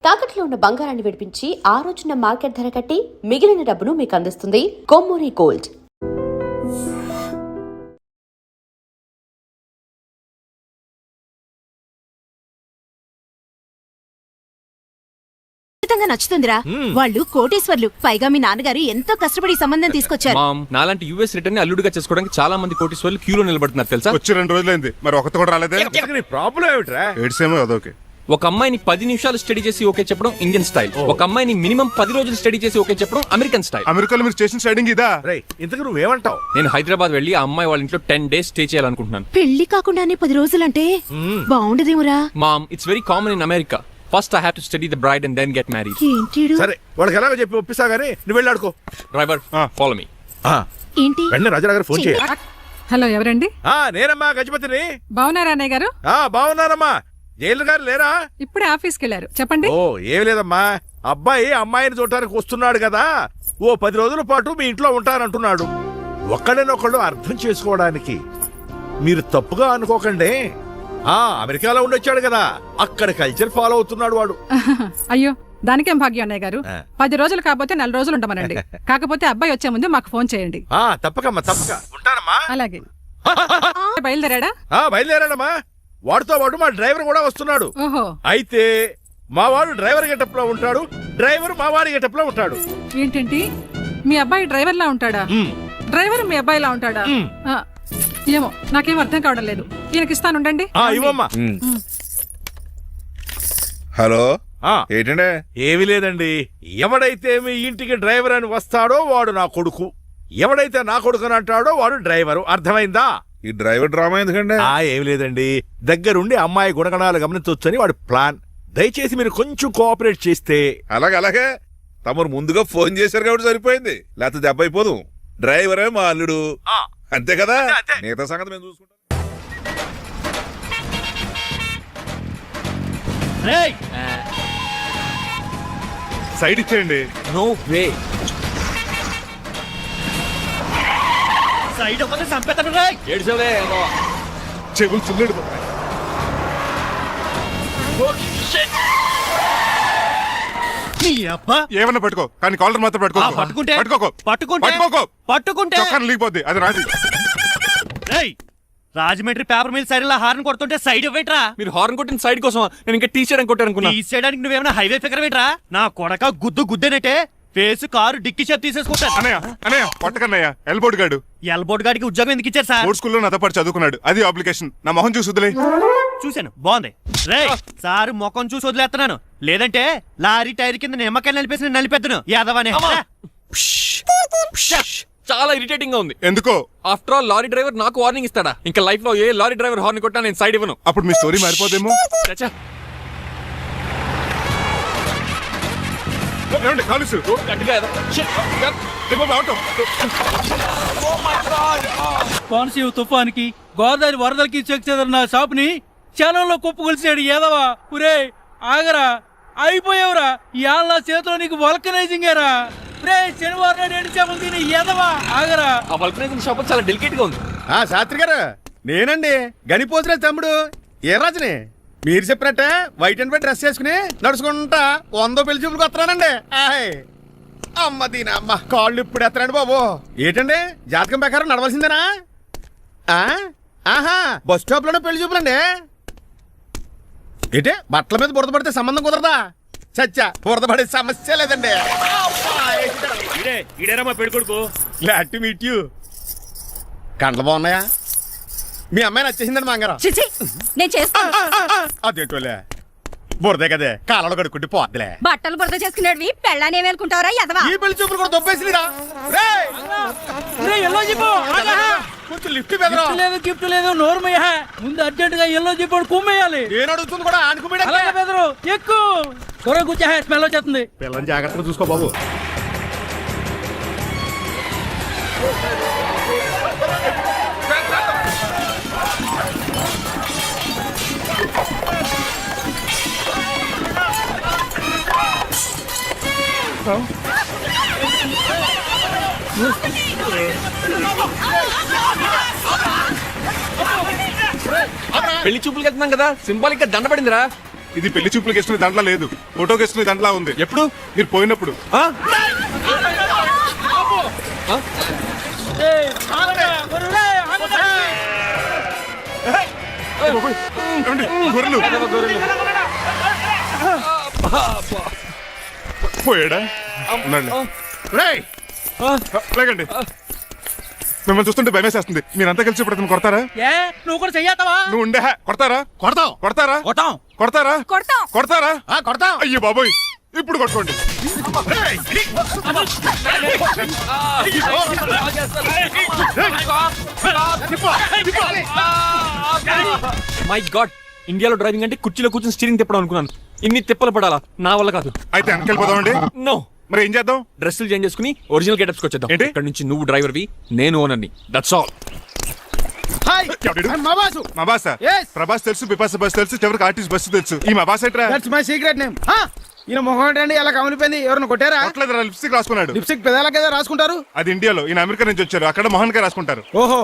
తాకట్లో ఉన్న బంగారాన్ని విడిపించి ఆ రోజున మార్కెట్ ధర కట్టి మిగిలిన డబ్బును మీకు అందిస్తుంది కొమ్మూరి గోల్డ్. నచ్చుతుందిరా. వాళ్ళు కోటేశ్వర్లు, పైగా మీ నాన్నగారు ఎంతో కష్టపడి సంబంధం తీసుకొచ్చారు. నాలాంటి యుఎస్ రిటర్న్ అల్లుడిగా చేసుకోవడానికి చాలా మంది కోటేశ్వర్లు క్యూలో నిలబడుతున్నారు తెలుసా? వచ్చి 2 రోజులైంది, మరి ఒకటి కూడా రాలేదే. ప్రాబ్లం ఏమిట్రా? ఏడ్సేమో అదొకే. ఒక అమ్మాయిని 10 నిమిషాలు స్టడీ చేసి ఓకే చెప్పడం ఇండియన్ స్టైల్. ఒక అమ్మాయిని మినిమం 10 రోజులు స్టడీ చేసి ఓకే చెప్పడం అమెరికన్ స్టైల్. అమెరికాలో మీరు స్టేషన్ స్టైడింగ్ ఇదా? ఇంతకు నువ్వేమంటావు? నేను హైదరాబాద్ వెళ్ళి ఆ అమ్మాయి వాళ్ళ ఇంట్లో 10 days స్టే చేయాలనుకుంటున్నాను. పెళ్లి కాకుండానే 10 రోజులంటే బాగుండదేమురా? Mom, it's very common in America. First I have to study the bride and then get married. ఏంటిడు? సరే, వాళ్ళకి ఎలాగో చెప్పి ఒప్పిస్తా గానీ నువ్వు వెళ్ళి ఆడుకో. Driver, follow me. ఏంటి? వెంటనే రాజాగారు ఫోన్ చేయ. హలో, ఎవరండి? నేనమ్మా గజపతిని. బాగున్నారా అన్నయ్య గారు? బాగున్నానమ్మా. జైలు గారు లేరా? ఇప్పుడే ఆఫీస్కి వెళ్ళారు. చెప్పండి. ఓ ఏం లేదమ్మా, అబ్బాయి అమ్మాయిని చూడటానికి వస్తున్నాడు కదా, ఓ 10 రోజుల పాటు మీ ఇంట్లో ఉంటానంటున్నాడు. ఒక్కడనొక్కడు అర్థం చేసుకోవడానికి మీరు తప్పుగా అనుకోకండి. అమెరికాలో ఉండొచ్చాడు కదా, అక్కడ కల్చర్ ఫాలో అవుతున్నాడు వాడు. అయ్యో, దానికేం భాగ్యం అన్నయ్య గారు. 10 రోజులు కాకపోతే 4 రోజులు ఉండమనండి. కాకపోతే అబ్బాయి వచ్చే ముందు మాకు ఫోన్ చేయండి. తప్పకమ్మా, తప్పక ఉంటానమ్మా. అలాగే. బయలుదేరాడా? బయలుదేరాడమ్మా. వాడితో పాటు మా డ్రైవర్ కూడా వస్తున్నాడు. ఓహో. అయితే మా వాడు డ్రైవర్ గెటప్ లో ఉంటాడు, డ్రైవర్ మా వాడి గెటప్ లో ఉంటాడు. ఏంటంటి, మీ అబ్బాయి డ్రైవర్ లా ఉంటాడా? డ్రైవర్ మీ అబ్బాయి లా ఉంటాడా? ఏమో, నాకేం అర్థం కావడం లేదు. ఈయనకి ఇస్తానుండండి. ఇవ్వమ్మా. హలో, ఏంటంటే? ఏమీ లేదండి. ఎవడైతే మీ ఇంటికి డ్రైవర్ అని వస్తాడో వాడు నా కొడుకు, ఎవడైతే నా కొడుకు అని అంటాడో వాడు డ్రైవరు. అర్థమైందా? ఈ డ్రైవర్ డ్రామా ఎందుకంటే? ఏమి లేదండి, దగ్గరుండి అమ్మాయి గుణగణాలు గమనించొచ్చని వాడి ప్లాన్. దయచేసి మీరు కొంచెం కోఆపరేట్ చేస్తే. అలాగే తమరు ముందుగా ఫోన్ చేశారు కాబట్టి సరిపోయింది, లేకపోతే దెబ్బ అయిపోదు. డ్రైవరే మా అల్లుడు, అంతే కదా? మిగతా సంగతి మేము చూసుకుంటాం. సైడ్ ఇచ్చేయండి. No way. సైడ్ ఒక సంపేతను రే. ఏడ్చలే చెవులు చుల్లెడు. నీ అబ్బా, ఏమన్నా పట్టుకో, కానీ కాలర్ మాత్రం పట్టుకుంటే చొక్కాను లీగిపోద్ది, అది రాదు. రాజమండ్రి పేపర్ మీద సైడ్ హార్న్ కొడుతుంటే సైడ్ ఇవ్వట్రా. మీరు హార్న్ కొట్టిన సైడ్ కోసం నేను ఇంకా టీ చేయడానికి కొట్టారనుకున్నా. టీ చేయడానికి నువ్వేమైనా హైవే ఫిగర్ వేట్రా? నా కొడక గుద్దేనట్టే ఫేస్ కారు డిక్కి షేప్ తీసేసుకుంటాను. అన్నయ్య పట్టకన్నయ్య, ఎల్బోర్డ్ గాడు. ఎల్బోర్డ్ గాడికి ఉద్యోగం ఎందుకు ఇచ్చారు సార్? బోర్డ్ స్కూల్లో నాతో పాటు చదువుకున్నాడు, అది అప్లికేషన్. నా మొహం చూసి వదిలే. చూశాను, బాగుంది. రే సార్ ముఖం చూసి వదిలేస్తున్నాను, లేదంటే లారీ టైర్ కింద నిమ్మకాయలు నలిపేసి నలిపేద్దును యాదవనే. చాలా ఇరిటేటింగ్ గా ఉంది. ఎందుకో? ఆఫ్టర్ ఆల్ లారీ డ్రైవర్ నాకు వార్నింగ్ ఇస్తాడా? ఇంకా లైఫ్ లో ఏ లారీ డ్రైవర్ హార్న్ కొట్టా నేను సైడ్ ఇవ్వను. అప్పుడు మీ స్టోరీ మారిపోదేమో. కోనసీమ తుఫానికి, గోదావరి వరదలకి చెక్ చెదరిన షాప్ ని క్షణంలో కుప్పగొలిసాడు ఏదవా. పురే ఆగరా, అయిపోయావురా. ఇవాళ నా చేతిలో నీకు వల్కనైజింగ్ ఏరా. శనివారం 2 చేపలు తిని ఎదవా ఆగరా. ఆ వల్కనైజింగ్ షాప్ చాలా డెలికేట్ గా ఉంది. శాస్త్రి గారు, నేనండి గనిపోతున్నా తమ్ముడు. ఏ రాజుని మీరు చెప్పినట్టే వైట్ అండ్ వైట్ డ్రెస్ చేసుకుని నడుచుకుంటా 100 పెళ్లి చూపులకు వస్తున్నానండి. అమ్మ దీని అమ్మ, కాళ్ళు ఇప్పుడు ఎత్తరండి బాబు. ఏంటండి, జాతకం ప్రకారం నడవలసిందేనా? బస్ స్టాప్ లోనే పెళ్లి చూపులండి. ఏంటి, బట్టల మీద బురద పడితే సంబంధం కుదరదా? చచ్చా, బురద పడే సమస్య లేదండి. Glad to meet you. కండ్లు బాగున్నాయా? మీ అమ్మాయి నచ్చేసిందండి మంగారం. నేను చేస్తాను. అదేంటోలే, బురదే కదే, కాలంలో కడుక్కుంటే పోద్దులే. బట్టలు బురద చేసుకునేవి పెళ్ళానే వేలుకుంటావరా ఎదవా? ఈ పెళ్లి చూపులు కూడా దొబ్బేసిరా. కొంచెం లిఫ్ట్ లేదు, గిఫ్ట్ లేదు, నోర్మయ్య. ముందు అర్జెంట్ గా ఎల్లో చెప్పాడు కుమ్మేయాలి. నేను అడుగుతుంది కూడా ఆనుకుమేడ. అలాగే బెదరు ఎక్కువ త్వరగా కూర్చో, స్మెల్ వచ్చేస్తుంది. పిల్లని జాగ్రత్తగా చూసుకో బాబు. పెళ్లి చూపులకి వెళ్తున్నాం కదా, సింబాలిక్ గా దండ పడిందిరా. ఇది పెళ్లి చూపులకు వేసుకునే దాంట్లో లేదు, ఫోటోకి వేసుకునే దాంట్లో ఉంది. ఎప్పుడు? మీరు పోయినప్పుడు. ఆ? ఏమండి? గొర్రెలు పోయాడా? ఉండండి. రేయ్! లేకండి, మిమ్మల్ని చూస్తుంటే భయమేసేస్తుంది. మీరంతా కలిసి ఇప్పుడు అతను కొడతారా? ఏ నువ్వు కూడా చెయ్యతావా? నువ్వు ఉండే కొడతారా? కొడతాం కొడతారా? కొట్టాం. కొడతారా? కొడతారా? కొడతాం. అయ్యో బాబోయ్, ఇప్పుడు కొట్టుకోండి. మై గాడ్, ఇండియాలో డ్రైవింగ్ అంటే కుర్చీలో కూర్చొని స్టీరింగ్ తిప్పడం అనుకున్నాను. ఇన్ని తిప్పలు పడాలా? నా వల్ల కాదు. అయితే వెనకెళ్ళిపోదామండి. నో, మరి ఏం చేద్దాం? డ్రెస్సులు చేంజ్ చేసుకుని ఒరిజినల్ గెటప్స్ వచ్చేద్దాం. ఏంటి? ఇక్కడ నుంచి నువ్వు డ్రైవర్వి, నేను ఓనర్ని. That's all. ఎవడు? మా బాసు. మా బాస. Yes. ప్రభాస్ తెలుసు, బిపాస బస్ తెలుసు, చివరికి ఆర్టిస్ట్ బస్సు తెలుసు. ఈ మా బాస్ ఎట్రా? That's my secret name. ఈయన మొహం ఏంటండి ఎలా కమిలిపోయింది? ఎవరిని కొట్టారా? కొట్టలేదురా, లిప్స్టిక్ రాసుకున్నాడు. లిప్స్టిక్ పెదాల కదా రాసుకుంటారు. అది ఇండియాలో, ఈయన అమెరికా నుంచి వచ్చారు, అక్కడ మోహన్ గారు రాసుకుంటారు. ఓహో,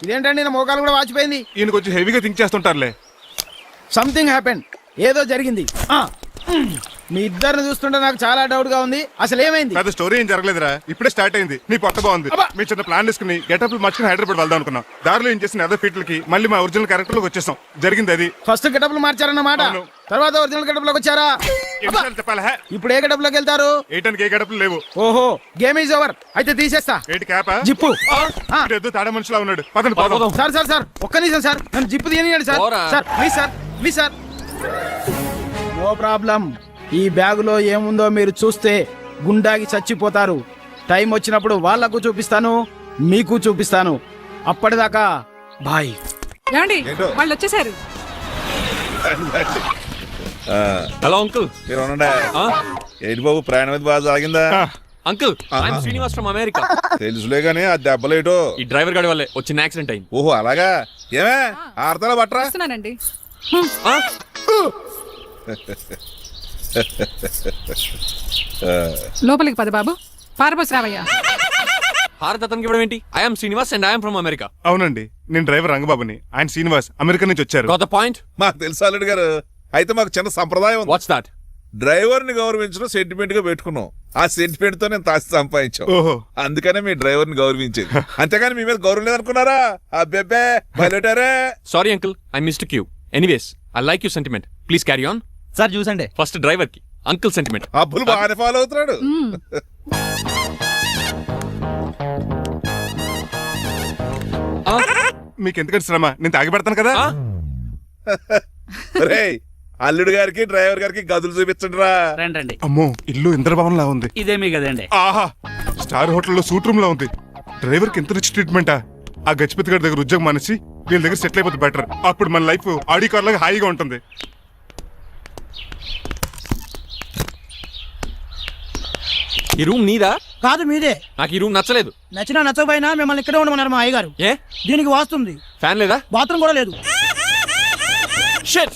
ఇదేంటండి నా మోకాలు కూడా వాచిపోయింది. ఈయన కొంచెం హెవీగా థింక్ చేస్తుంటారులే. సంథింగ్ హ్యాపెన్, ఏదో జరిగింది. మీ ఇద్దరిని చూస్తుంటే నాకు చాలా డౌట్ గా ఉంది. అసలు ఏమైంది? పెద్ద స్టోరీ ఏం జరగలేదురా, ఇప్పుడే స్టార్ట్ అయింది. నీ పొట్ట బాగుంది. మీ చిన్న ప్లాన్ తీసుకుని గెటప్ మార్చుకుని హైదరాబాద్ వెళ్దాం అనుకున్నాం. దారిలో ఏం చేసిన అదర్ ఫీట్లకి మళ్ళీ మా ఒరిజినల్ క్యారెక్టర్ లోకి వచ్చేసాం. జరిగింది అది. ఫస్ట్ గెటప్లు మార్చారన్నమాట, అవును. తర్వాత ఒరిజినల్ గెటప్ లోకి వచ్చారా? ఎన్నిసార్లు చెప్పాలా? ఇప్పుడు ఏ గెటప్ లోకి వెళ్తారు? ఏటానికి ఏ గెటప్లు లేవు. ఓహో, గేమ్ ఈజ్ ఓవర్. అయితే తీసేస్తా. ఏటి క్యాపా? జిప్పు. ఏదో తాడా మనిషిలా ఉన్నాడు. పదండి పోదాం. సార్ సార్ సార్, ఒక్క నిమిషం సార్, నన్ను జిప్పు తీయనియండి సార్. పోరా. Sir please sir, please sir. No problem. ఈ బ్యాగులో ఏముందో మీరు చూస్తే గుండాగి చచ్చిపోతారు. టైం వచ్చినప్పుడు వాళ్ళకు చూపిస్తాను, మీకు చూపిస్తాను. అప్పటిదాకా బాయ్. ఏమండి ఏంటో? వాళ్ళు వచ్చేసారు. Hello uncle. మీరు ఉండండి. ఏంటి బాబు, ప్రయాణం అయితే బాగా సాగిందా? Uncle, I'm Srinivas from America. తెలుసులే గానీ ఆ దెబ్బలేటో. ఈ డ్రైవర్ గాడి వల్లే వచ్చిన యాక్సిడెంట్ అయింది. ఓహో అలాగా. ఏమే ఆడతారా బట్రా? వస్తున్నానండి. ఆ? లోపలికి పద బాబు. పారబోసి రావయ్యా. భారత్ అతనికి ఇవ్వడం ఏంటి? I'm Srinivas and I'm from America. అవునండి, నేను డ్రైవర్ రంగబాబుని. ఆయన శ్రీనివాస్ అమెరికా నుంచి వచ్చారు. Got the point? మాకు తెలుసు అల్లుడు గారు. అయితే మాకు చిన్న సంప్రదాయం ఉంది. What's that? డ్రైవర్ ని గౌరవించడం సెంటిమెంట్ గా పెట్టుకున్నాం. ఆ సెంటిమెంట్ తో నేను తాసి సంపాదించాం. ఓహో. అందుకనే మీ డ్రైవర్ ని గౌరవించేది. అంతేగాని మీ మీద గౌరవం లేదనుకున్నారా? అబ్బెబ్బే బయలుటారే. Sorry uncle, I missed cue. Anyways, I like you sentiment. Please carry on. Sir చూసండి. ఫస్ట్ డ్రైవర్ కి అంకుల్ సెంటిమెంట్. అబ్బులు బాగానే ఫాలో అవుతున్నాడు. మీకు ఎందుకంటే శ్రమ, నేను తాగి పెడతాను కదా. రేయ్, అల్లుడు గారికి డ్రైవర్ గారికి గదులు చూపించండి రా. రండి. అమ్మో, ఇల్లు ఇంద్రభవన్ లా ఉంది. ఇదేమీ కదండి. ఆహా, స్టార్ హోటల్లో సూట్ రూమ్ లా ఉంది. డ్రైవర్ కి ఎంత రిచ్ ట్రీట్మెంటా. ఆ గజపతి గారి దగ్గర ఉద్యోగం మానేసి వీళ్ళ దగ్గర సెటిల్ అయిపోతే బెటర్. అప్పుడు మన లైఫ్ ఆడి కార్ లాగా హాయిగా ఉంటుంది. ఈ రూమ్ నీదా? కాదు మీదే. నాకు ఈ రూమ్ నచ్చలేదు. నచ్చినా నచ్చకపోయినా మిమ్మల్ని ఇక్కడే ఉండమన్నారు మా అయ్యగారు. ఏ దీనికి వాస్తుంది. ఫ్యాన్ లేదా? బాత్రూమ్ కూడా లేదు. షిట్.